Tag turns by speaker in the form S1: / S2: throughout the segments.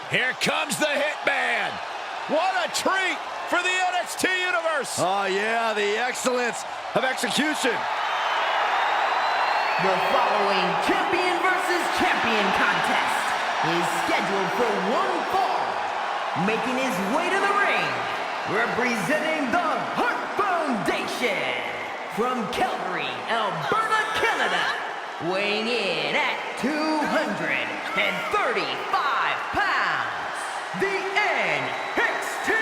S1: Here comes the Hitman. What a treat for the NXT Universe.
S2: Oh, yeah, the excellence of execution.
S3: The following champion versus champion contest is scheduled for one fall. Making his way to the ring, representing the Heart Foundation from Calgary, Alberta, Canada, weighing in at 235 pounds, the NXT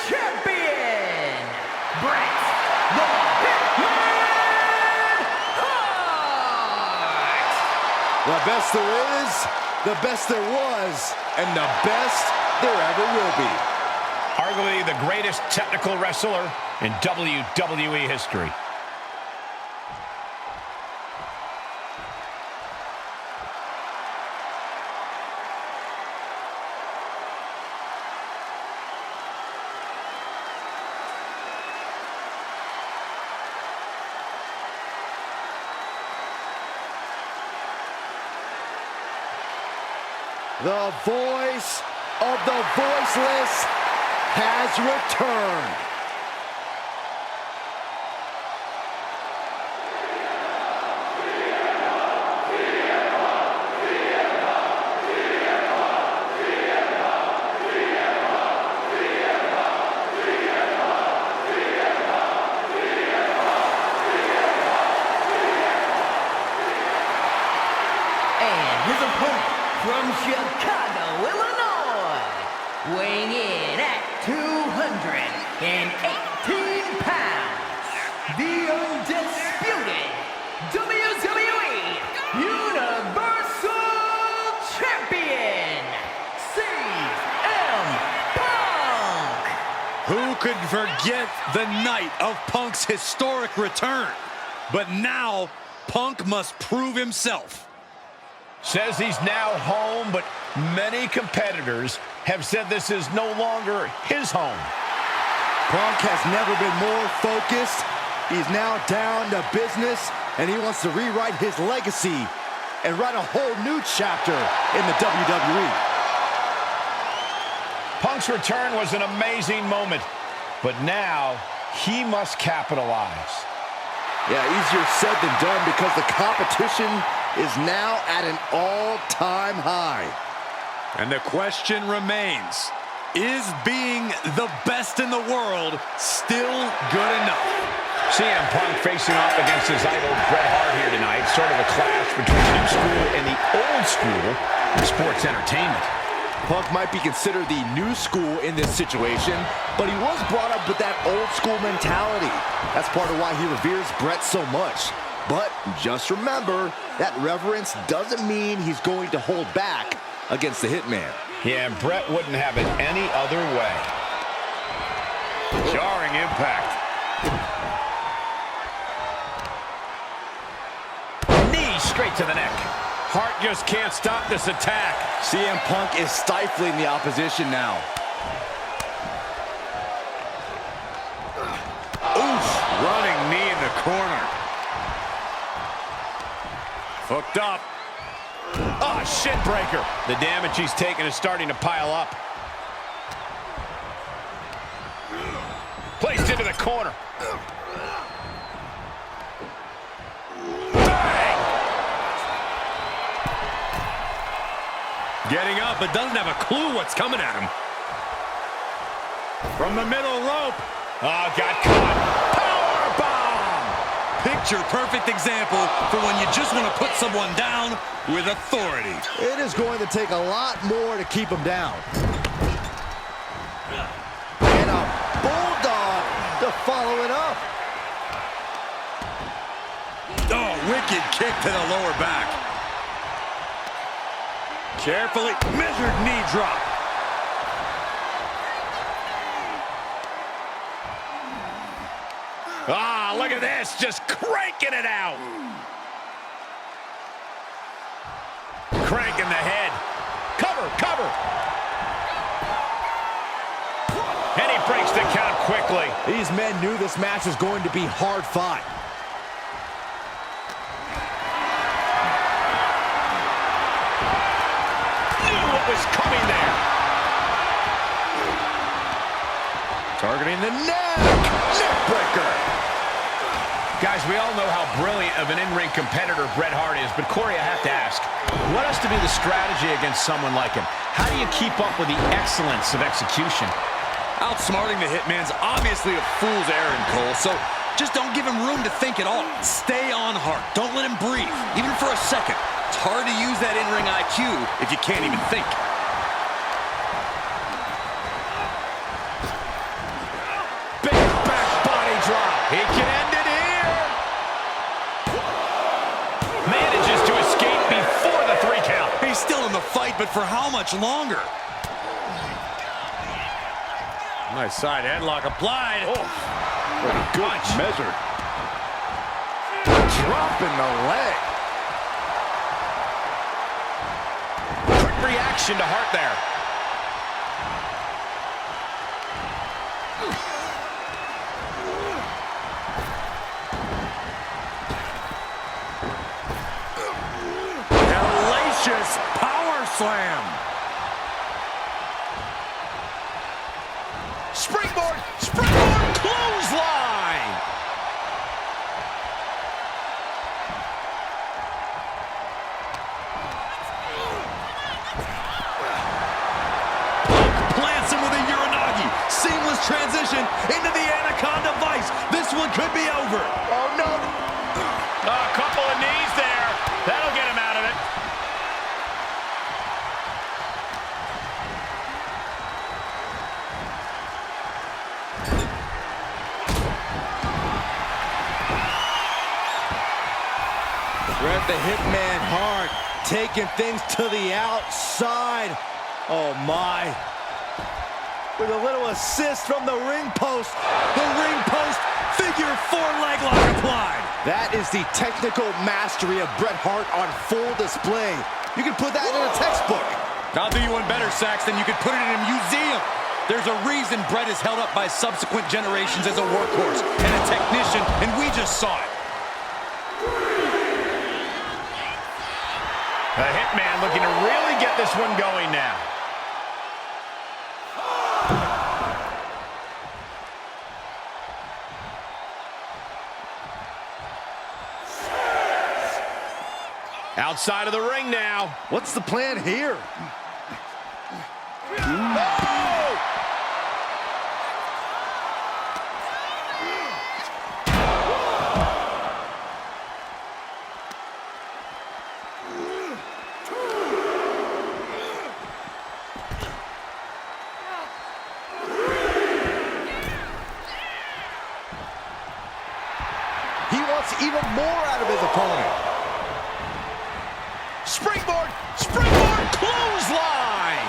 S3: champion, Bret the Hitman Hart.
S2: The best there is, the best there was, and the best there ever will be.
S1: Arguably the greatest technical wrestler in WWE history.
S2: The voice of the voiceless has returned.
S3: And his opponent from Chicago, Illinois, weighing in at 218 pounds, the undisputed WWE Universal Champion, CM Punk.
S4: Who could forget the night of Punk's historic return? But now, Punk must prove himself.
S1: Says he's now home, but many competitors have said this is no longer his home.
S2: Punk has never been more focused. He's now down to business, and he wants to rewrite his legacy and write a whole new chapter in the WWE.
S1: Punk's return was an amazing moment, but now he must capitalize.
S2: Yeah, easier said than done because the competition is now at an all-time high.
S4: And the question remains, is being the best in the world still good enough?
S1: CM Punk facing off against his idol Bret Hart here tonight. Sort of a clash between the new school and the old school in sports entertainment.
S2: Punk might be considered the new school in this situation, but he was brought up with that old school mentality. That's part of why he reveres Bret so much. But just remember, that reverence doesn't mean he's going to hold back against the Hitman.
S1: Yeah, and Bret wouldn't have it any other way. Jarring impact. Knee straight to the neck. Hart just can't stop this attack.
S2: CM Punk is stifling the opposition now.
S4: Oof, running knee in the corner. Hooked up.
S1: Oh, shit breaker. The damage he's taken is starting to pile up. Placed into the corner. Bang!
S4: Getting up, but doesn't have a clue what's coming at him. From the middle rope.
S1: Oh, got caught.
S4: Picture-perfect example for when you just want to put someone down with authority.
S2: It is going to take a lot more to keep him down. And a bulldog to follow it up.
S4: Oh, wicked kick to the lower back. Carefully measured knee drop.
S1: Ah, look at this, just cranking it out. Cranking the head. Cover, cover. And he breaks the count quickly.
S2: These men knew this match was going to be hard fought.
S1: Knew what was coming there.
S2: Targeting the neck breaker.
S1: Guys, we all know how brilliant of an in-ring competitor Bret Hart is, but Corey, I have to ask, what has to be the strategy against someone like him? How do you keep up with the excellence of execution?
S4: Outsmarting the Hitman's obviously a fool's errand, Cole, so just don't give him room to think at all. Stay on Hart. Don't let him breathe, even for a second. It's hard to use that in-ring IQ if you can't even think.
S1: Big back body drop. He can end it here. Manages to escape before the 3 count.
S4: He's still in the fight, but for how much longer? Nice side headlock applied.
S2: Oh, what a good measure. Drop in the leg.
S1: Quick reaction to Hart there.
S4: Hellacious power slam.
S1: Springboard! Springboard! Clothesline!
S4: Plants him with a Uranagi. Seamless transition into the Anaconda Vice. This one could be over.
S2: Oh, no.
S1: A couple of knees there. That'll get him out of it.
S2: Bret the Hitman Hart taking things to the outside. Oh, my. With a little assist from the ring post.
S4: The ring post figure 4 leg lock applied.
S2: That is the technical mastery of Bret Hart on full display. You can put that in a textbook.
S4: I'll do you one better, Saxton. You could put it in a museum. There's a reason Bret is held up by subsequent generations as a workhorse and a technician, and we just saw it.
S1: The Hitman looking to really get this one going now. Outside of the ring now.
S2: What's the plan here? He wants even more out of his opponent.
S1: Springboard! Springboard! Clothesline!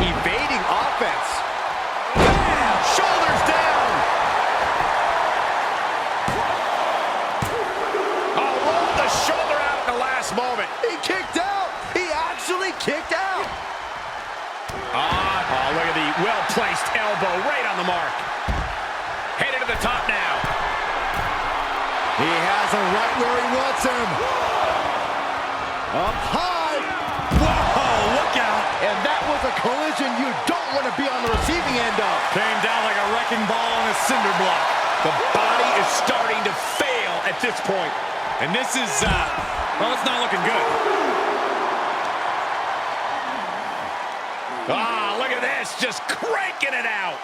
S2: Evading offense.
S1: Bam! Shoulders down! Oh, rolled the shoulder out at the last moment.
S2: He kicked out. He actually kicked out.
S1: Oh, look at the well-placed elbow right on the mark. Headed to the top now.
S2: He has him right where he wants him. Up high.
S4: Whoa, look out.
S2: And that was a collision you don't want to be on the receiving end of.
S4: Came down like a wrecking ball on a cinder block.
S1: The body is starting to fail at this point.
S4: And this is, well, it's not looking good.
S1: Ah, look at this, just cranking it out.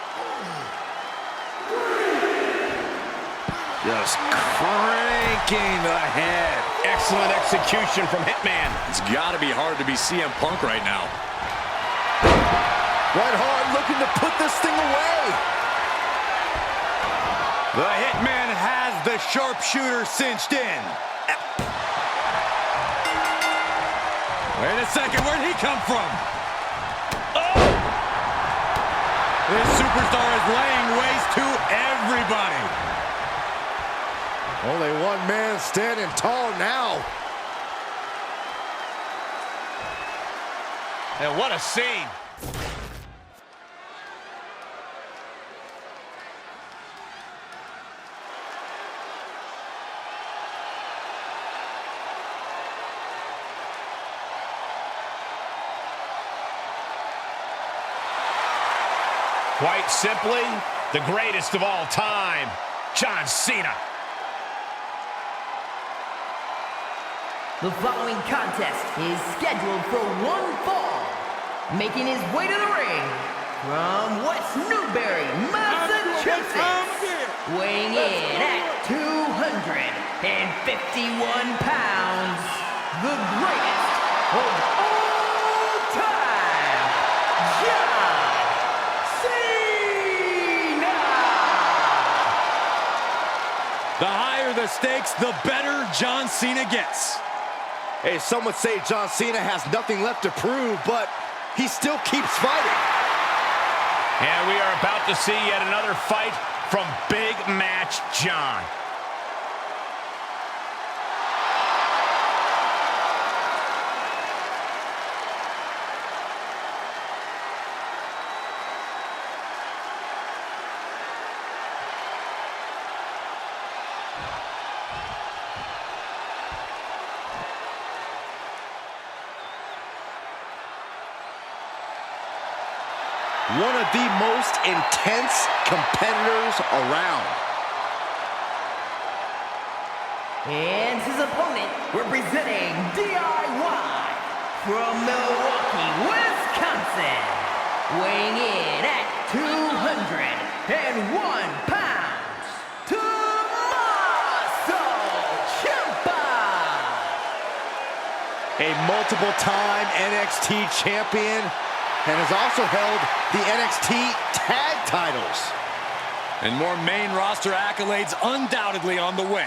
S2: Just cranking the head.
S1: Excellent execution from Hitman.
S4: It's got to be hard to be CM Punk right now.
S2: Bret Hart looking to put this thing away.
S4: The Hitman has the sharpshooter cinched in. Wait a second, where'd he come from? Oh! This superstar is laying waste to everybody.
S2: Only one man standing tall now.
S1: And what a scene. Quite simply, the greatest of all time, John Cena.
S3: The following contest is scheduled for one fall. Making his way to the ring from West Newbury, Massachusetts. Weighing in at 251 pounds, the greatest of all time, John Cena!
S4: The higher the stakes, the better John Cena gets.
S2: Hey, some would say John Cena has nothing left to prove, but he still keeps fighting.
S1: And we are about to see yet another fight from Big Match John.
S2: One of the most intense competitors around.
S3: And his opponent, representing DIY from Milwaukee, Wisconsin, weighing in at 201 pounds, Tommaso Ciampa!
S2: A multiple-time NXT champion, and has also held the NXT tag titles.
S4: And more main roster accolades undoubtedly on the way.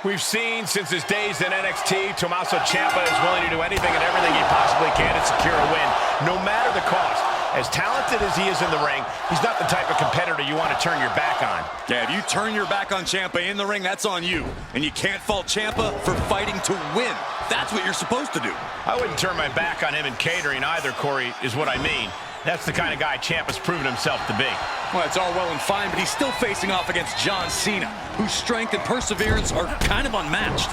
S1: We've seen since his days in NXT, Tommaso Ciampa is willing to do anything and everything he possibly can to secure a win, no matter the cost. As talented as he is in the ring, he's not the type of competitor you want to turn your back on.
S4: Yeah, if you turn your back on Ciampa in the ring, that's on you. And you can't fault Ciampa for fighting to win. That's what you're supposed to do.
S1: I wouldn't turn my back on him in catering either, Corey, is what I mean. That's the kind of guy Ciampa's proven himself to be.
S4: Well, it's all well and fine, but he's still facing off against John Cena, whose strength and perseverance are kind of unmatched.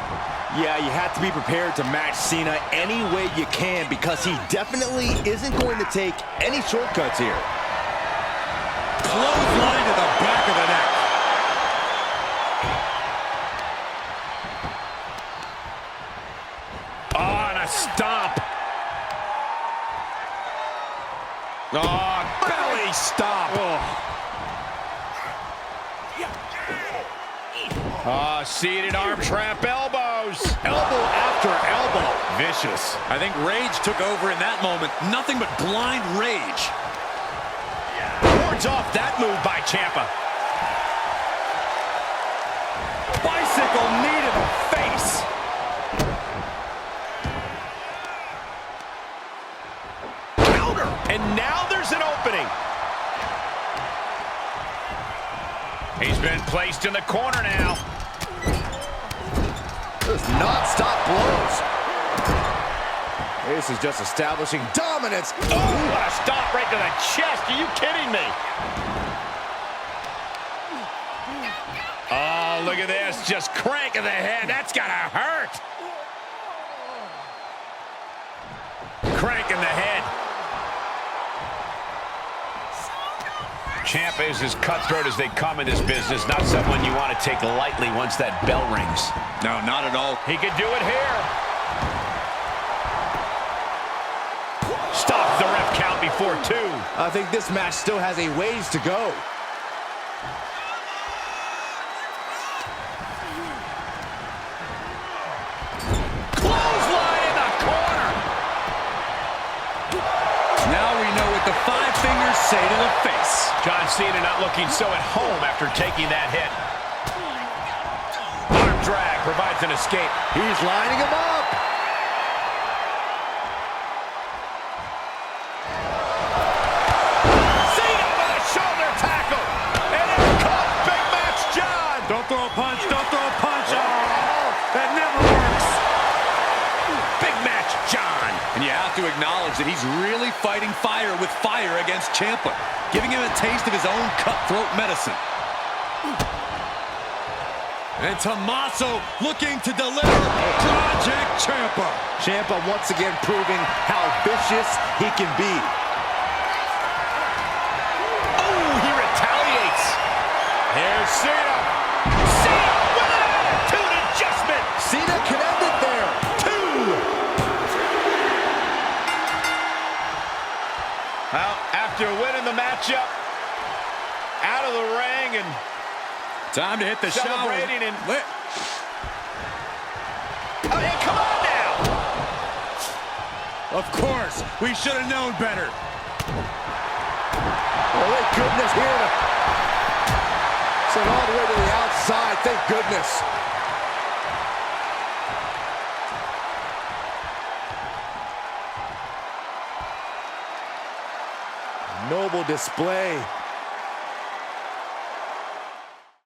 S2: Yeah, you have to be prepared to match Cena any way you can, because he definitely isn't going to take any shortcuts here.
S4: Clothesline to the back of the neck.
S1: Oh, and a stomp. Oh, belly stomp. Oh, seated arm trap elbows.
S2: Elbow after elbow.
S1: Vicious.
S4: I think rage took over in that moment. Nothing but blind rage.
S1: Wards off that move by Ciampa.
S4: Bicycle knee to the face.
S1: Counter. And now there's an opening. He's been placed in the corner now.
S2: Just non-stop blows. This is just establishing dominance.
S1: Oh, what a stomp right to the chest. Are you kidding me? Oh, look at this. Just cranking the head. That's gotta hurt. Cranking the head. Ciampa is as cutthroat as they come in this business. Not someone you want to take lightly once that bell rings.
S4: No, not at all.
S1: He could do it here. Stop the ref count before 2.
S2: I think this match still has a ways to go.
S1: Clothesline in the corner.
S4: Now we know what the 5 fingers say to the face.
S1: John Cena not looking so at home after taking that hit. Arm drag provides an escape.
S2: He's lining him up.
S1: Cena with a shoulder tackle. And here comes Big Match John.
S4: Don't throw a punch, don't throw a punch. Oh, that never works.
S1: Big Match John.
S4: And you have to acknowledge that he's really fighting fire with fire against Ciampa, giving him a taste of his own cutthroat medicine. And Tommaso looking to deliver Project Ciampa.
S2: Ciampa once again proving how vicious he can be.
S1: Cena! Cena with an attitude adjustment!
S2: Cena can end it there. 2.
S1: Well, after winning the matchup, out of the ring and
S4: time to hit the shower.
S1: celebrating and... Oh, yeah, come on now!
S4: Of course, we should have known better.
S2: Oh, thank goodness, here to send all the way to the outside. Thank goodness. Noble display